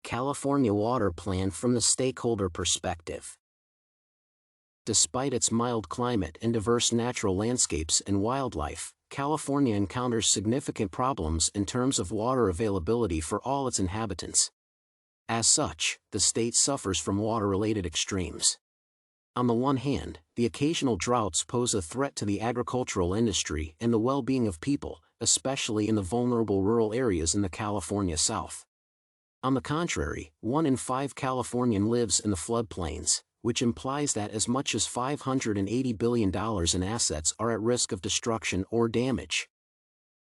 California Water Plan from the Stakeholder Perspective. Despite its mild climate and diverse natural landscapes and wildlife, California encounters significant problems in terms of water availability for all its inhabitants. As such, the state suffers from water-related extremes. On the one hand, the occasional droughts pose a threat to the agricultural industry and the well-being of people, especially in the vulnerable rural areas in the California South. On the contrary, 1 in 5 Californians lives in the floodplains, which implies that as much as $580 billion in assets are at risk of destruction or damage.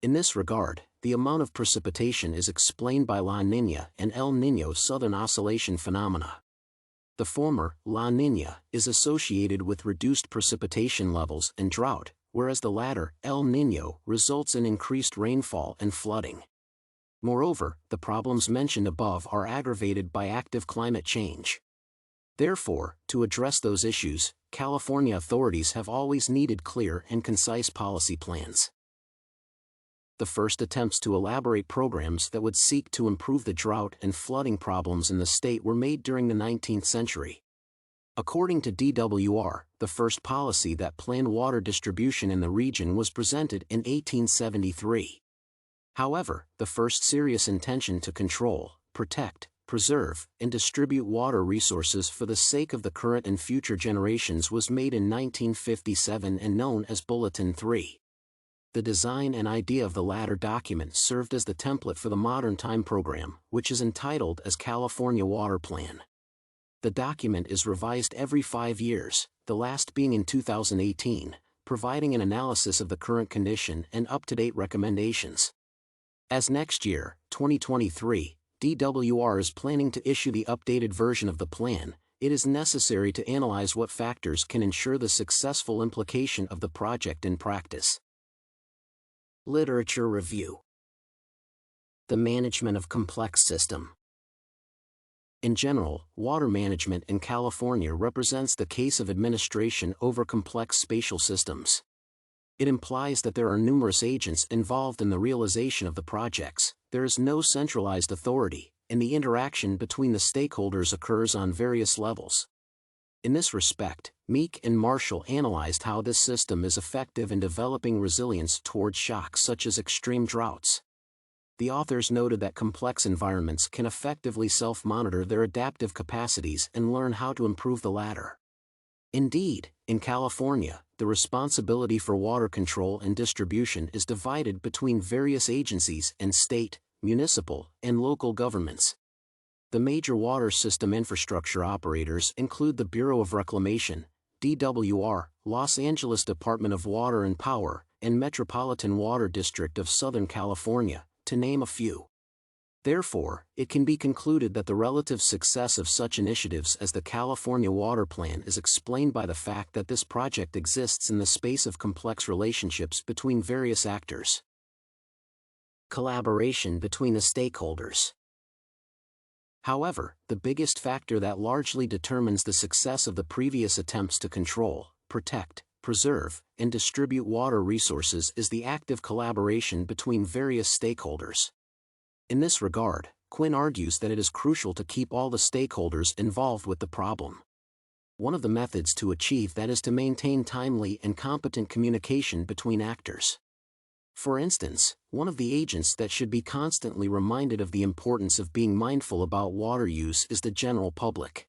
In this regard, the amount of precipitation is explained by La Niña and El Niño southern oscillation phenomena. The former, La Niña, is associated with reduced precipitation levels and drought, whereas the latter, El Niño, results in increased rainfall and flooding. Moreover, the problems mentioned above are aggravated by active climate change. Therefore, to address those issues, California authorities have always needed clear and concise policy plans. The first attempts to elaborate programs that would seek to improve the drought and flooding problems in the state were made during the 19th century. According to DWR, the first policy that planned water distribution in the region was presented in 1873. However, the first serious intention to control, protect, preserve, and distribute water resources for the sake of the current and future generations was made in 1957 and known as Bulletin 3. The design and idea of the latter document served as the template for the modern time program, which is entitled as California Water Plan. The document is revised every 5 years, the last being in 2018, providing an analysis of the current condition and up-to-date recommendations. As next year, 2023, DWR is planning to issue the updated version of the plan, it is necessary to analyze what factors can ensure the successful implication of the project in practice. Literature review. The management of complex system. In general, water management in California represents the case of administration over complex spatial systems. It implies that there are numerous agents involved in the realization of the projects, there is no centralized authority, and the interaction between the stakeholders occurs on various levels. In this respect, Meek and Marshall analyzed how this system is effective in developing resilience towards shocks such as extreme droughts. The authors noted that complex environments can effectively self-monitor their adaptive capacities and learn how to improve the latter. Indeed, in California, the responsibility for water control and distribution is divided between various agencies and state, municipal, and local governments. The major water system infrastructure operators include the Bureau of Reclamation, DWR, Los Angeles Department of Water and Power, and Metropolitan Water District of Southern California, to name a few. Therefore, it can be concluded that the relative success of such initiatives as the California Water Plan is explained by the fact that this project exists in the space of complex relationships between various actors. Collaboration between the stakeholders. However, the biggest factor that largely determines the success of the previous attempts to control, protect, preserve, and distribute water resources is the active collaboration between various stakeholders. In this regard, Quinn argues that it is crucial to keep all the stakeholders involved with the problem. One of the methods to achieve that is to maintain timely and competent communication between actors. For instance, one of the agents that should be constantly reminded of the importance of being mindful about water use is the general public.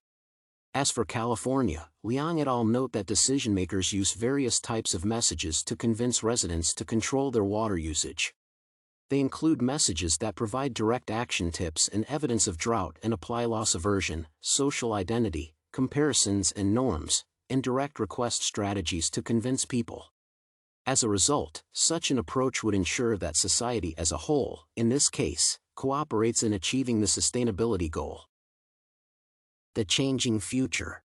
As for California, Liang et al. Note that decision-makers use various types of messages to convince residents to control their water usage. They include messages that provide direct action tips and evidence of drought and apply loss aversion, social identity, comparisons and norms, and direct request strategies to convince people. As a result, such an approach would ensure that society as a whole, in this case, cooperates in achieving the sustainability goal. The changing future.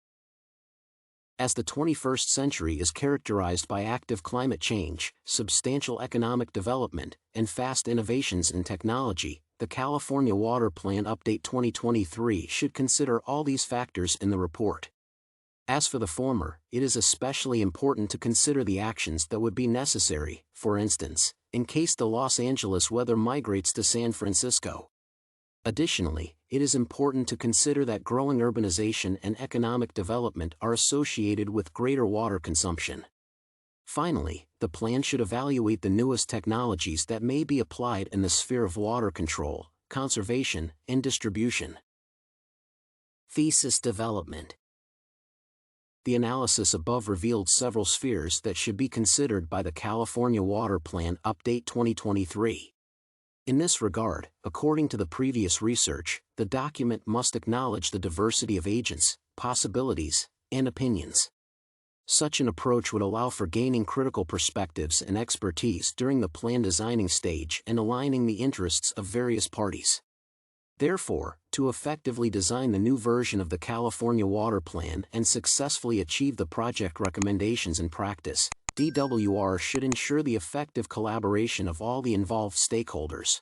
As the 21st century is characterized by active climate change, substantial economic development, and fast innovations in technology, the California Water Plan Update 2023 should consider all these factors in the report. As for the former, it is especially important to consider the actions that would be necessary, for instance, in case the Los Angeles weather migrates to San Francisco. Additionally, it is important to consider that growing urbanization and economic development are associated with greater water consumption. Finally, the plan should evaluate the newest technologies that may be applied in the sphere of water control, conservation, and distribution. Thesis development. The analysis above revealed several spheres that should be considered by the California Water Plan Update 2023. In this regard, according to the previous research, the document must acknowledge the diversity of agents, possibilities, and opinions. Such an approach would allow for gaining critical perspectives and expertise during the plan designing stage and aligning the interests of various parties. Therefore, to effectively design the new version of the California Water Plan and successfully achieve the project recommendations in practice, DWR should ensure the effective collaboration of all the involved stakeholders.